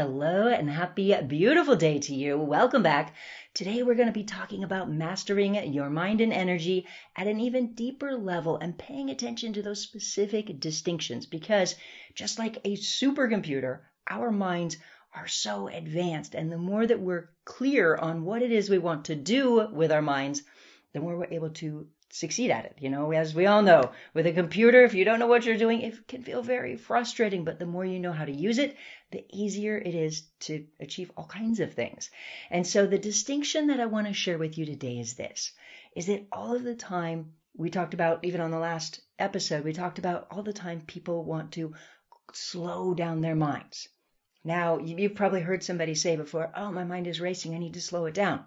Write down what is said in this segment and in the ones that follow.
Hello and happy, beautiful day to you. Welcome back. Today we're going to be talking about mastering your mind and energy at an even deeper level and paying attention to those specific distinctions because just like a supercomputer, our minds are so advanced, and the more that we're clear on what it is we want to do with our minds, the more we're able to succeed at it. As we all know, with a computer, if you don't know what you're doing, it can feel very frustrating, but the more you know how to use it, the easier it is to achieve all kinds of things. And so the distinction that I want to share with you today is this, is that all of the time, we talked about, even on the last episode, we talked about all the time people want to slow down their minds. Now, you've probably heard somebody say before, oh, my mind is racing, I need to slow it down.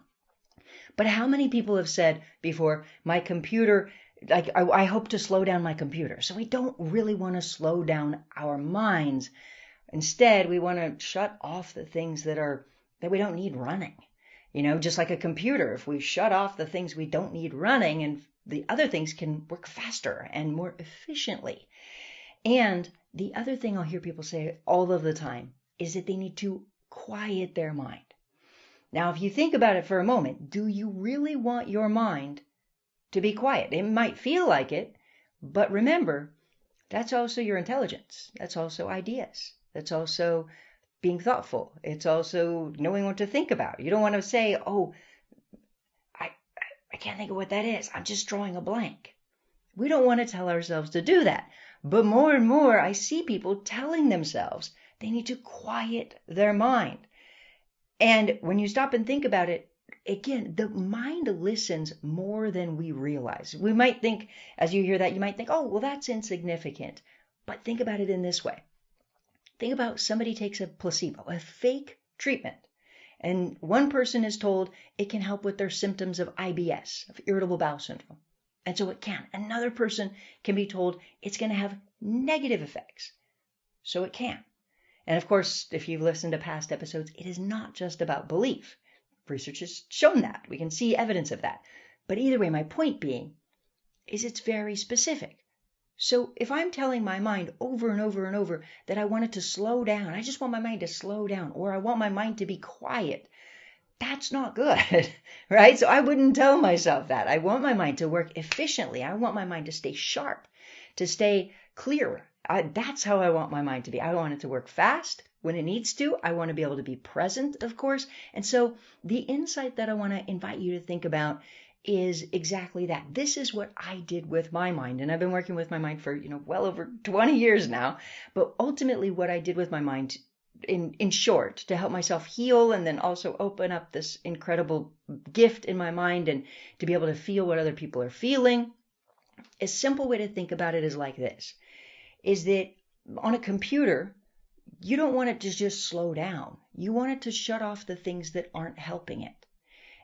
But how many people have said before, my computer, I hope to slow down my computer. So we don't really want to slow down our minds. Instead, we want to shut off the things that we don't need running. Just like a computer, if we shut off the things we don't need running, and the other things can work faster and more efficiently. And the other thing I'll hear people say all of the time is that they need to quiet their mind. Now, if you think about it for a moment, do you really want your mind to be quiet? It might feel like it, but remember, that's also your intelligence. That's also ideas. That's also being thoughtful. It's also knowing what to think about. You don't want to say, oh, I can't think of what that is. I'm just drawing a blank. We don't want to tell ourselves to do that. But more and more, I see people telling themselves they need to quiet their mind. And when you stop and think about it, again, the mind listens more than we realize. We might think, as you hear that, you might think, oh, well, that's insignificant. But think about it in this way. Think about somebody takes a placebo, a fake treatment, and one person is told it can help with their symptoms of IBS, of irritable bowel syndrome. And so it can. Another person can be told it's going to have negative effects. So it can. And of course, if you've listened to past episodes, it is not just about belief. Research has shown that. We can see evidence of that. But either way, my point being is it's very specific. So if I'm telling my mind over and over and over that I want it to slow down, I just want my mind to slow down, or I want my mind to be quiet, that's not good, right? So I wouldn't tell myself that. I want my mind to work efficiently. I want my mind to stay sharp, to stay clear. That's how I want my mind to be. I want it to work fast when it needs to. I want to be able to be present, of course. And so the insight that I want to invite you to think about is exactly that. This is what I did with my mind. And I've been working with my mind for, well over 20 years now. But ultimately what I did with my mind, in short, to help myself heal and then also open up this incredible gift in my mind and to be able to feel what other people are feeling, a simple way to think about it is like this. Is that on a computer, you don't want it to just slow down. You want it to shut off the things that aren't helping it.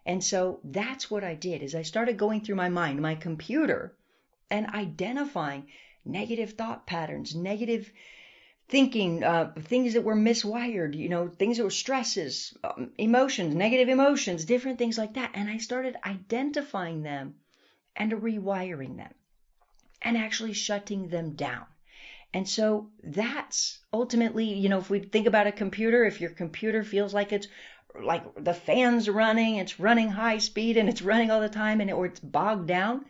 And so that's what I did, is I started going through my mind, my computer, and identifying negative thought patterns, negative thinking, things that were miswired, things that were stresses, emotions, negative emotions, different things like that. And I started identifying them and rewiring them and actually shutting them down. And so that's ultimately, if we think about a computer, if your computer feels like it's like the fan's running, it's running high speed and it's running all the time or it's bogged down,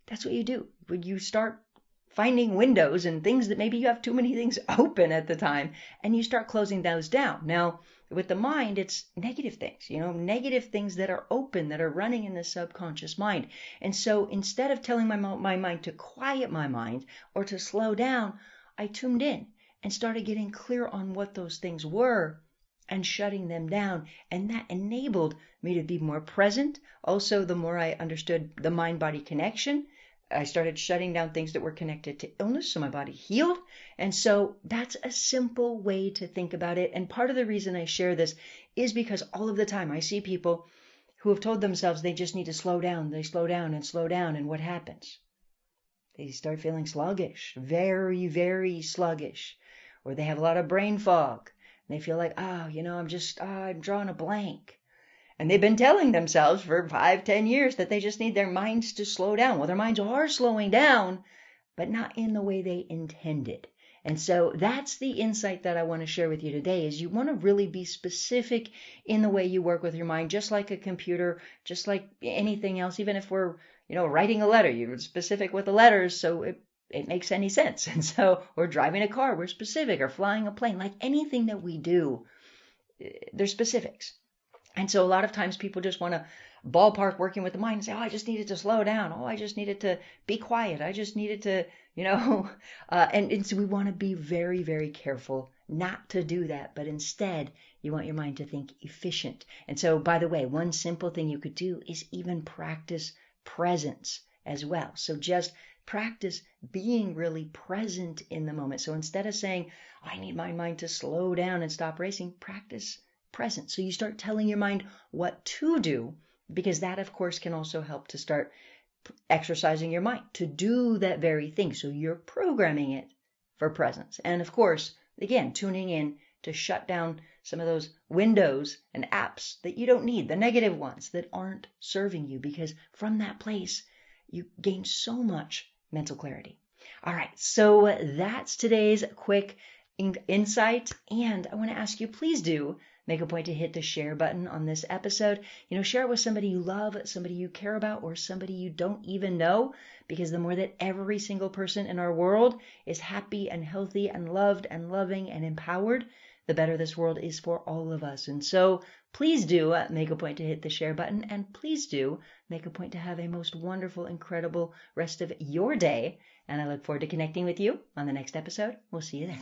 that's what you do. When you start finding windows and things that maybe you have too many things open at the time and you start closing those down. Now, with the mind, it's negative things, negative things that are open, that are running in the subconscious mind. And so instead of telling my mind to quiet my mind or to slow down, I tuned in and started getting clear on what those things were and shutting them down. And that enabled me to be more present. Also, the more I understood the mind-body connection, I started shutting down things that were connected to illness, so my body healed. And so that's a simple way to think about it. And part of the reason I share this is because all of the time I see people who have told themselves they just need to slow down. They slow down and slow down. And what happens? They start feeling sluggish, very, very sluggish, or they have a lot of brain fog. And they feel like, I'm drawing a blank. And they've been telling themselves for 5-10 years that they just need their minds to slow down. Well, their minds are slowing down, but not in the way they intended. And so that's the insight that I want to share with you today is you want to really be specific in the way you work with your mind, just like a computer, just like anything else. Even if we're, writing a letter, you're specific with the letters so it makes any sense. And so we're driving a car, we're specific, or flying a plane, like anything that we do, there's specifics. And so a lot of times people just want to ballpark working with the mind and say, oh, I just needed to slow down. Oh, I just needed to be quiet. I just needed to, and so we want to be very, very careful not to do that. But instead, you want your mind to think efficient. And so, by the way, one simple thing you could do is even practice presence as well. So just practice being really present in the moment. So instead of saying, I need my mind to slow down and stop racing, practice present. So you start telling your mind what to do, because that, of course, can also help to start exercising your mind to do that very thing. So you're programming it for presence. And of course, again, tuning in to shut down some of those windows and apps that you don't need, the negative ones that aren't serving you, because from that place, you gain so much mental clarity. All right, so that's today's quick insight. And I want to ask you, please do make a point to hit the share button on this episode. Share it with somebody you love, somebody you care about, or somebody you don't even know, because the more that every single person in our world is happy and healthy and loved and loving and empowered, the better this world is for all of us. And so please do make a point to hit the share button, and please do make a point to have a most wonderful, incredible rest of your day. And I look forward to connecting with you on the next episode. We'll see you there.